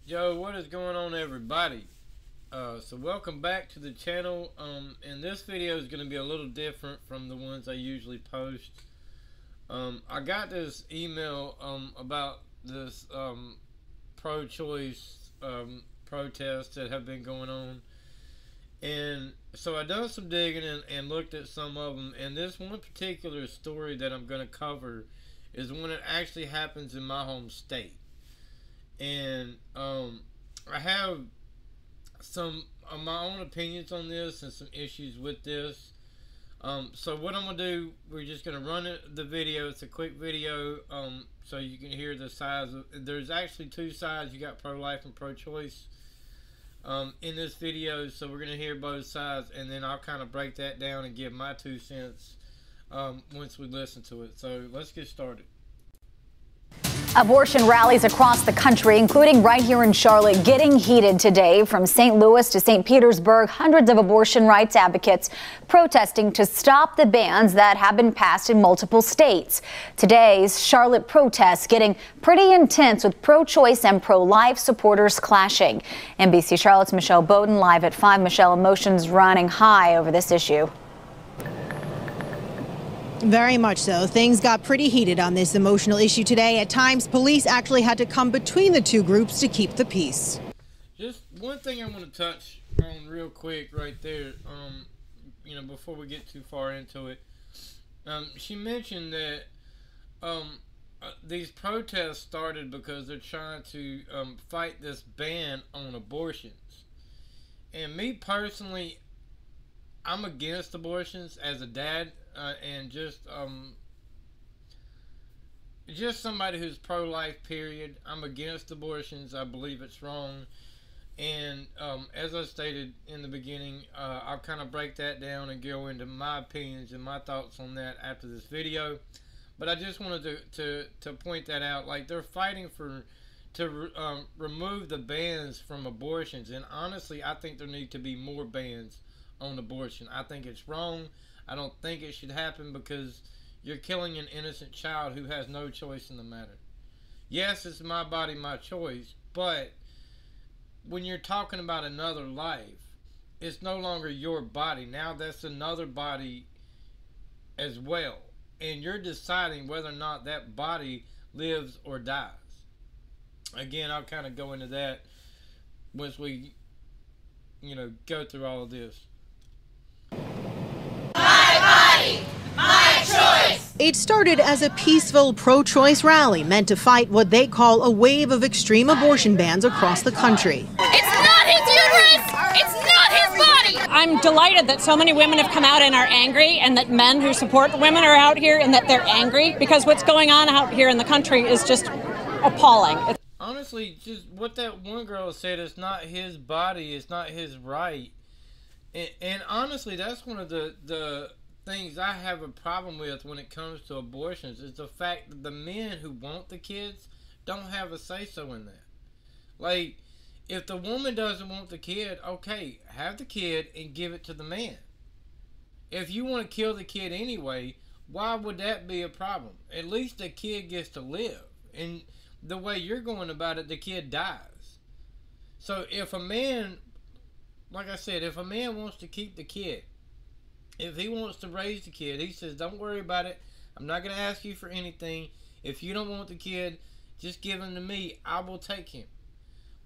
Yo, what is going on, everybody? So welcome back to the channel. And this video is going to be a little different from the ones I usually post. I got this email about this pro-choice protests that have been going on, and so I done some digging and looked at some of them. And this one particular story that I'm going to cover is one that actually happens in my home state. And I have some of my own opinions on this and some issues with this. So what I'm going to do, we're just going to run the video. It's a quick video so you can hear the sides. There's actually two sides. You got pro-life and pro-choice in this video. So we're going to hear both sides, and then I'll kind of break that down and give my 2 cents once we listen to it. So let's get started. Abortion rallies across the country, including right here in Charlotte, getting heated today. From St. Louis to St. Petersburg, hundreds of abortion rights advocates protesting to stop the bans that have been passed in multiple states. Today's Charlotte protests getting pretty intense, with pro-choice and pro-life supporters clashing. NBC Charlotte's Michelle Bowden live at 5. Michelle, emotions running high over this issue. Very much so. Things got pretty heated on this emotional issue today. At times, police actually had to come between the two groups to keep the peace. Just one thing I want to touch on real quick right there, before we get too far into it. She mentioned that these protests started because they're trying to fight this ban on abortions. And me personally, I'm against abortions as a dad. And just somebody who's pro-life, period. I'm against abortions. I believe it's wrong. And as I stated in the beginning, I'll kind of break that down and go into my opinions and my thoughts on that after this video. But I just wanted to point that out. Like, they're fighting to remove the bans from abortions. And honestly, I think there need to be more bans on abortion. I think it's wrong. I don't think it should happen because you're killing an innocent child who has no choice in the matter. Yes, it's my body, my choice, but when you're talking about another life, it's no longer your body. Now that's another body as well. And you're deciding whether or not that body lives or dies. Again, I'll kind of go into that once we, go through all of this. My choice. It started as a peaceful pro-choice rally meant to fight what they call a wave of extreme abortion bans across the country. It's not his uterus! It's not his body! I'm delighted that so many women have come out and are angry, and that men who support the women are out here and that they're angry, because what's going on out here in the country is just appalling. Honestly, just what that one girl said, it's not his body, it's not his right. And honestly, that's one of the things I have a problem with when it comes to abortions, is the fact that the men who want the kids don't have a say-so in that. Like, if the woman doesn't want the kid, okay, have the kid and give it to the man. If you want to kill the kid anyway, why would that be a problem? At least the kid gets to live. And the way you're going about it, the kid dies. So if a man, like I said, if a man wants to keep the kid, if he wants to raise the kid, he says, don't worry about it. I'm not going to ask you for anything. If you don't want the kid, just give him to me. I will take him.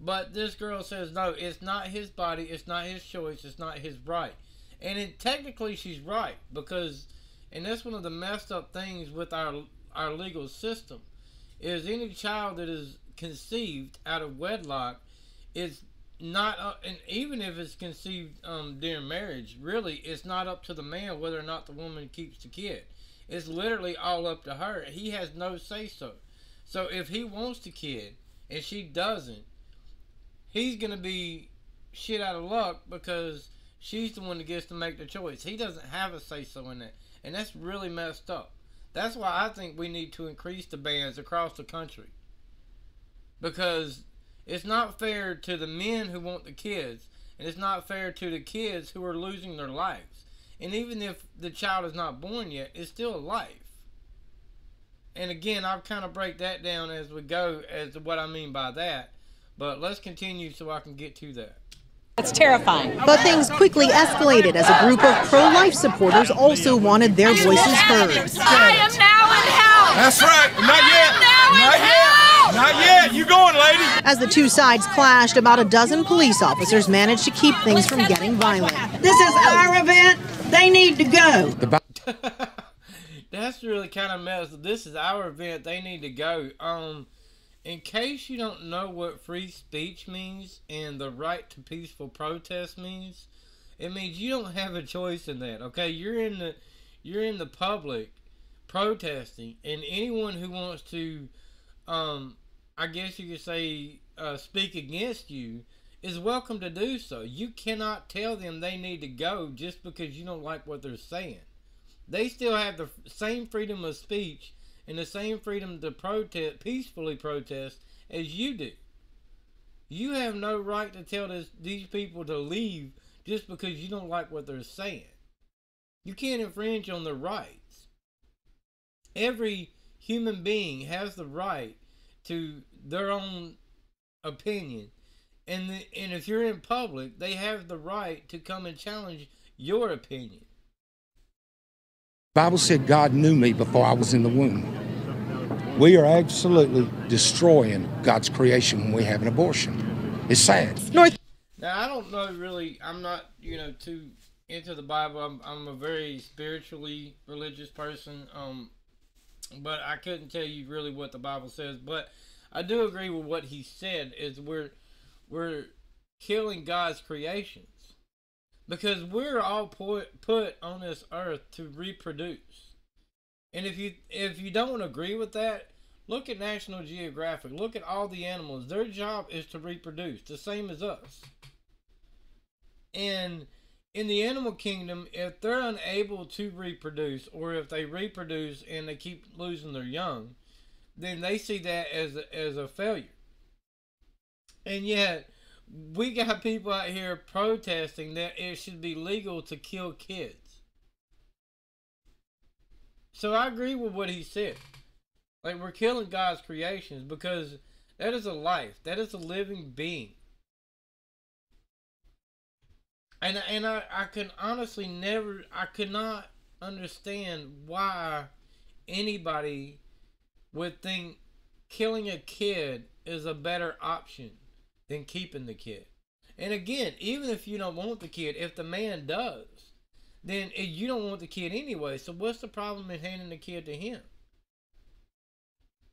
But this girl says, no, it's not his body. It's not his choice. It's not his right. And technically she's right, because, and that's one of the messed up things with our legal system, is any child that is conceived out of wedlock is not and even if it's conceived during marriage, really it's not up to the man whether or not the woman keeps the kid. It's literally all up to her. He has no say so. So if he wants the kid and she doesn't, he's gonna be shit out of luck because she's the one that gets to make the choice. He doesn't have a say so in that, and that's really messed up. That's why I think we need to increase the bans across the country, because it's not fair to the men who want the kids, and it's not fair to the kids who are losing their lives. And even if the child is not born yet, it's still a life. And again, I'll kind of break that down as we go as to what I mean by that. But let's continue so I can get to that. It's terrifying. But things quickly escalated as a group of pro-life supporters also wanted their voices heard. I am now in hell. That's right. Not yet. Not yet. Not yet. You going, lady? As the two sides clashed, about a dozen police officers managed to keep things from getting violent. This is our event. They need to go. That's really kind of messed. This is our event. They need to go. In case you don't know what free speech means and the right to peaceful protest means, it means you don't have a choice in that. Okay, you're in the public protesting, and anyone who wants to, I guess you could say, speak against you is welcome to do so. You cannot tell them they need to go just because you don't like what they're saying. They still have the same freedom of speech and the same freedom to protest, peacefully protest, as you do. You have no right to tell these people to leave just because you don't like what they're saying. You can't infringe on their rights. Every human being has the right to their own opinion. And if you're in public, they have the right to come and challenge your opinion. The Bible said God knew me before I was in the womb. We are absolutely destroying God's creation when we have an abortion. It's sad. Now, I don't know really, I'm not, too into the Bible. I'm a very spiritually religious person, but I couldn't tell you really what the Bible says. But I do agree with what he said, is we're killing God's creations. Because we're all put on this earth to reproduce. And if you don't agree with that, look at National Geographic. Look at all the animals. Their job is to reproduce, the same as us. And in the animal kingdom, if they're unable to reproduce, or if they reproduce and they keep losing their young, then they see that as a failure. And yet, we got people out here protesting that it should be legal to kill kids. So I agree with what he said. Like, we're killing God's creations because that is a life. That is a living being. And I can honestly I could not understand why anybody would think killing a kid is a better option than keeping the kid. And again, even if you don't want the kid, if the man does, then you don't want the kid anyway. So what's the problem in handing the kid to him?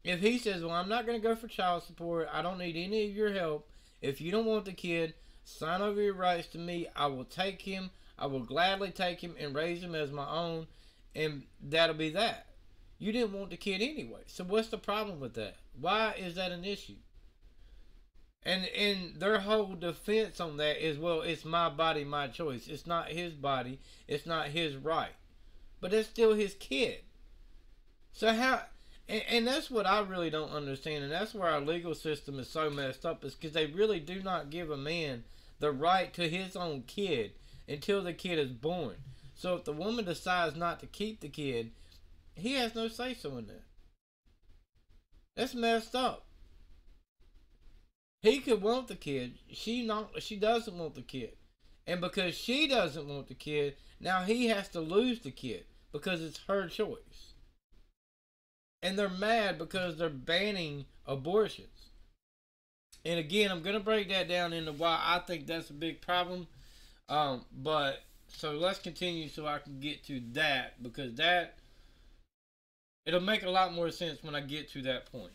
If he says, well, I'm not going to go for child support, I don't need any of your help. If you don't want the kid, sign over your rights to me. I will take him. I will gladly take him and raise him as my own. And that'll be that. You didn't want the kid anyway. So what's the problem with that? Why is that an issue? And their whole defense on that is, well, it's my body, my choice. It's not his body. It's not his right. But it's still his kid. So how... And that's what I really don't understand. And that's where our legal system is so messed up. Is because they really do not give a man the right to his own kid until the kid is born. So if the woman decides not to keep the kid, he has no say-so in that. That's messed up. He could want the kid. She doesn't want the kid. And because she doesn't want the kid, now he has to lose the kid because it's her choice. And they're mad because they're banning abortions. And again, I'm going to break that down into why I think that's a big problem. But so let's continue so I can get to that, because it'll make a lot more sense when I get to that point.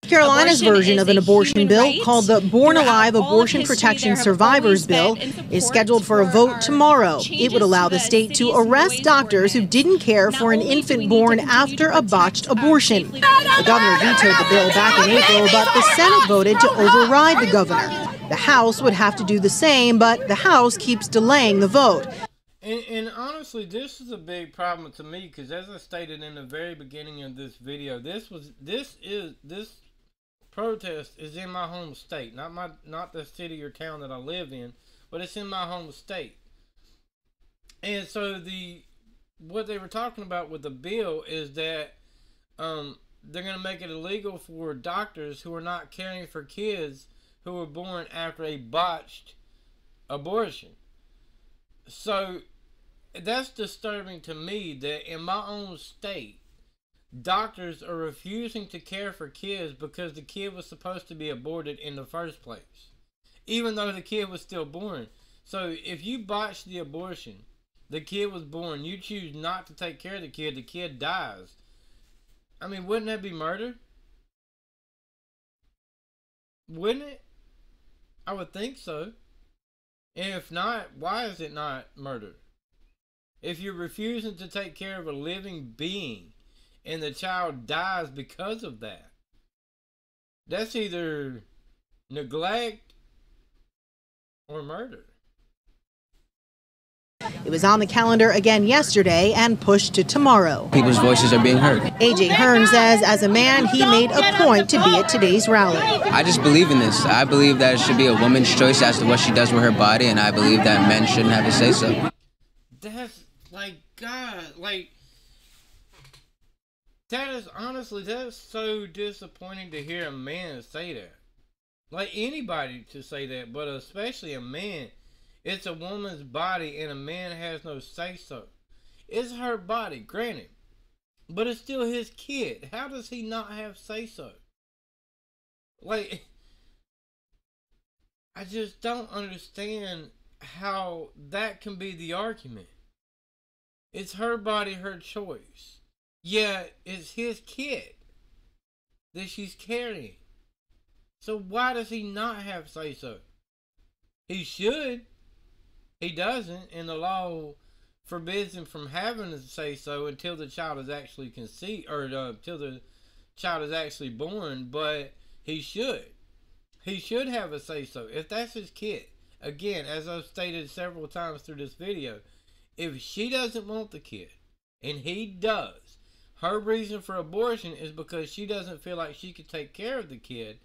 Carolina's version of an abortion bill, called the Born Alive Abortion Protection Survivors Bill, is scheduled for a vote tomorrow. It would allow the state to arrest doctors who didn't care for an infant born after a botched abortion. The governor vetoed the bill back in April, but the Senate voted to override the governor. The House would have to do the same, but the House keeps delaying the vote. And honestly, this is a big problem to me, because as I stated in the very beginning of this video, this protest is in my home state, not the city or town that I live in, but it's in my home state. And so what they were talking about with the bill is that they're going to make it illegal for doctors who are not caring for kids who were born after a botched abortion. So that's disturbing to me that in my own state, doctors are refusing to care for kids because the kid was supposed to be aborted in the first place, even though the kid was still born. So if you botch the abortion, the kid was born, you choose not to take care of the kid dies. I mean, wouldn't that be murder? Wouldn't it? I would think so. And if not, why is it not murder? If you're refusing to take care of a living being and the child dies because of that, that's either neglect or murder. It was on the calendar again yesterday and pushed to tomorrow. People's voices are being heard. A.J. Hearn says as a man, he made a point to be at today's rally. I just believe in this. I believe that it should be a woman's choice as to what she does with her body, and I believe that men shouldn't have to say so. That's like, God, like, that is honestly, that's so disappointing to hear a man say that. Like anybody to say that, but especially a man. It's a woman's body and a man has no say-so. It's her body, granted. But it's still his kid. How does he not have say-so? Like, I just don't understand how that can be the argument. It's her body, her choice. Yet, it's his kid that she's carrying. So why does he not have say-so? He should. He doesn't, and the law forbids him from having to say so until the child is actually conceived, or until the child is actually born, but he should. He should have a say so. If that's his kid, again, as I've stated several times through this video, if she doesn't want the kid, and he does, her reason for abortion is because she doesn't feel like she can take care of the kid,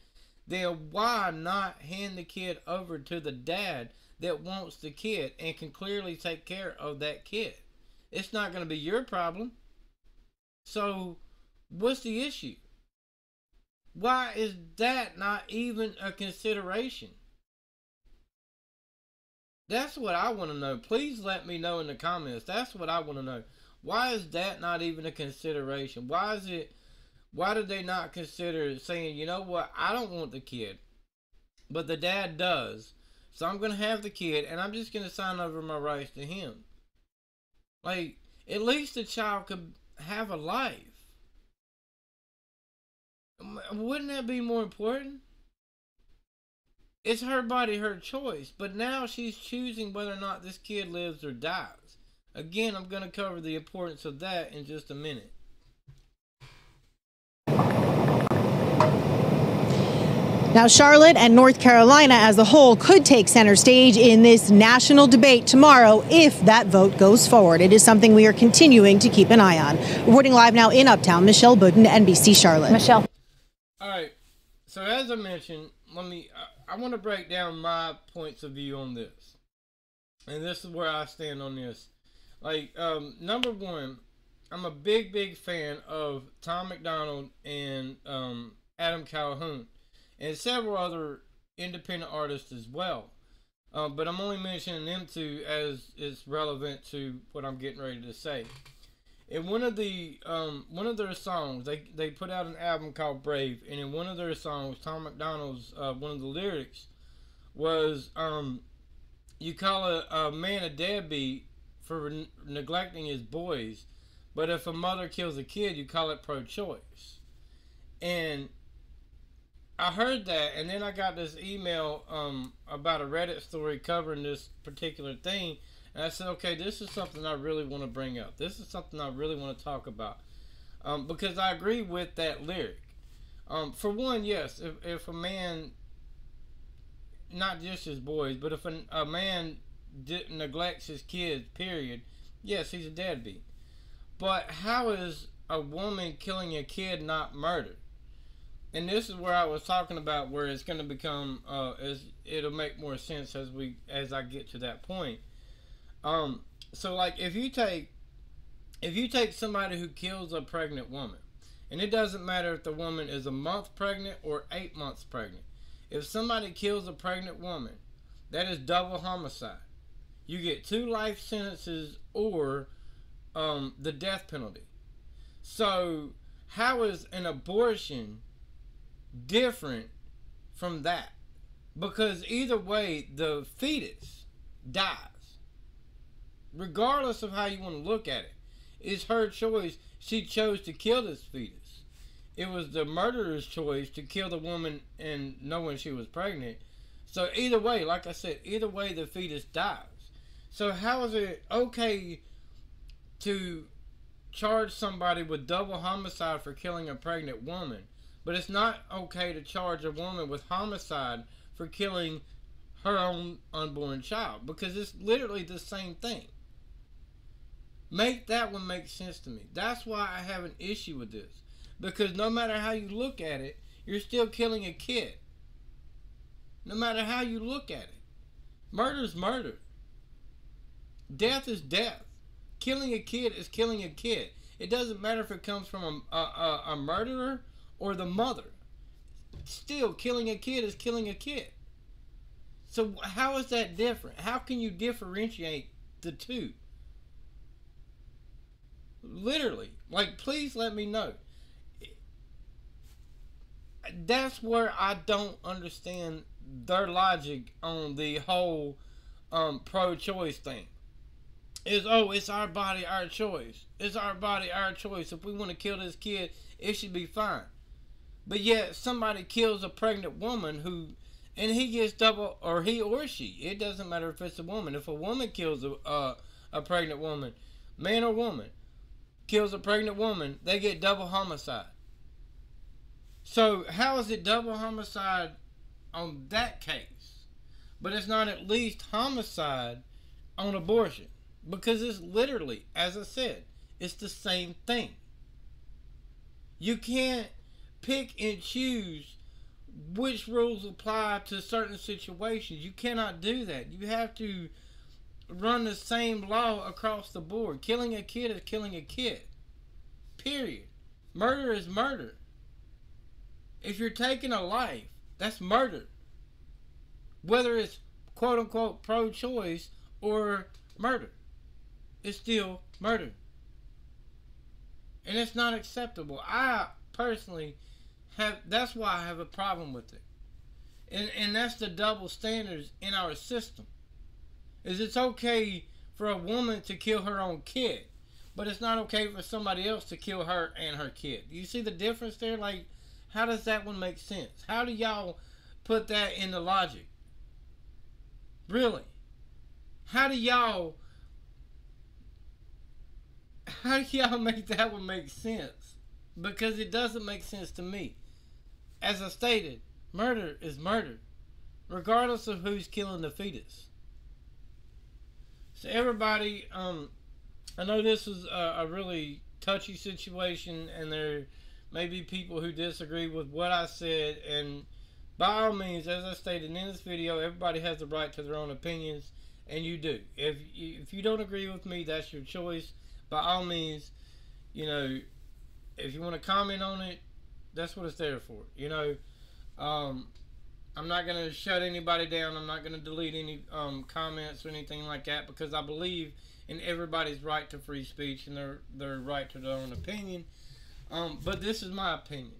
then why not hand the kid over to the dad that wants the kid and can clearly take care of that kid? It's not going to be your problem. So what's the issue? Why is that not even a consideration? That's what I want to know. Please let me know in the comments. That's what I want to know. Why is that not even a consideration? Why did they not consider saying, you know what, I don't want the kid, but the dad does. So I'm going to have the kid, and I'm just going to sign over my rights to him. Like, at least the child could have a life. Wouldn't that be more important? It's her body, her choice. But now she's choosing whether or not this kid lives or dies. Again, I'm going to cover the importance of that in just a minute. Now, Charlotte and North Carolina as a whole could take center stage in this national debate tomorrow if that vote goes forward. It is something we are continuing to keep an eye on. Reporting live now in Uptown, Michelle Bowden, NBC Charlotte. Michelle. All right. So as I mentioned, I want to break down my points of view on this. And this is where I stand on this. Like, number one, I'm a big fan of Tom MacDonald and Adam Calhoun, and several other independent artists as well. But I'm only mentioning them two as it's relevant to what I'm getting ready to say. In one of their songs, they put out an album called Brave, and in one of their songs, Tom MacDonald's one of the lyrics was, you call a man a deadbeat for neglecting his boys, but if a mother kills a kid, you call it pro-choice. And I heard that, and then I got this email about a Reddit story covering this particular thing, and I said, okay, this is something I really want to bring up. This is something I really want to talk about, because I agree with that lyric. For one, yes, if a man, not just his boys, but if a man neglects his kids, period, yes, he's a deadbeat. But how is a woman killing a kid not murder? And this is where I was talking about, where it's going to become, it'll make more sense as I get to that point. So like if you take somebody who kills a pregnant woman, And it doesn't matter if the woman is a month pregnant or 8 months pregnant. If somebody kills a pregnant woman, that is double homicide. You get 2 life sentences or the death penalty. So how is an abortion different from that? Because either way, the fetus dies. Regardless of how you want to look at it. It's her choice. She chose to kill this fetus. It was the murderer's choice to kill the woman and knowing she was pregnant. So either way, like I said, either way the fetus dies. So how is it okay to charge somebody with double homicide for killing a pregnant woman, but it's not okay to charge a woman with homicide for killing her own unborn child? Because it's literally the same thing. Make that one make sense to me. That's why I have an issue with this. Because no matter how you look at it, you're still killing a kid. No matter how you look at it. Murder is murder. Death is death. Killing a kid is killing a kid. It doesn't matter if it comes from a murderer or the mother. Still, killing a kid is killing a kid. So how is that different? How can you differentiate the two? Literally. Like, please let me know. That's where I don't understand their logic on the whole pro-choice thing. It's our body, our choice. It's our body, our choice. If we want to kill this kid, it should be fine. But yet, somebody kills a pregnant woman and he gets double, or he or she. It doesn't matter if it's a woman. If a woman kills a pregnant woman, man or woman, kills a pregnant woman, they get double homicide. So how is it double homicide on that case, but it's not at least homicide on abortion? Because it's literally, as I said, it's the same thing. You can't pick and choose which rules apply to certain situations. You cannot do that. You have to run the same law across the board. Killing a kid is killing a kid. Period. Murder is murder. If you're taking a life, that's murder. Whether it's quote-unquote pro-choice or murder. It's still murder. And it's not acceptable. I personally that's why I have a problem with it. And that's the double standards in our system. Is it's okay for a woman to kill her own kid, but it's not okay for somebody else to kill her and her kid. You see the difference there? Like, how does that one make sense? How do y'all put that into logic? Really? How do y'all make that one make sense? Because it doesn't make sense to me. As I stated, murder is murder, regardless of who's killing the fetus. So everybody, I know this is a really touchy situation, and there may be people who disagree with what I said, and by all means, as I stated in this video, everybody has the right to their own opinions, and you do. If you don't agree with me, that's your choice. By all means, you know, if you want to comment on it, that's what it's there for. You know, I'm not going to shut anybody down. I'm not going to delete any comments or anything like that, because I believe in everybody's right to free speech and their right to their own opinion. But this is my opinion.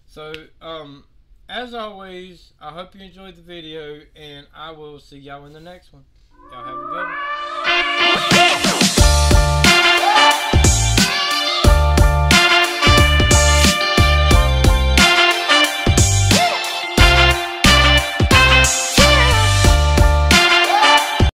So, as always, I hope you enjoyed the video, and I will see y'all in the next one. Y'all have a good one.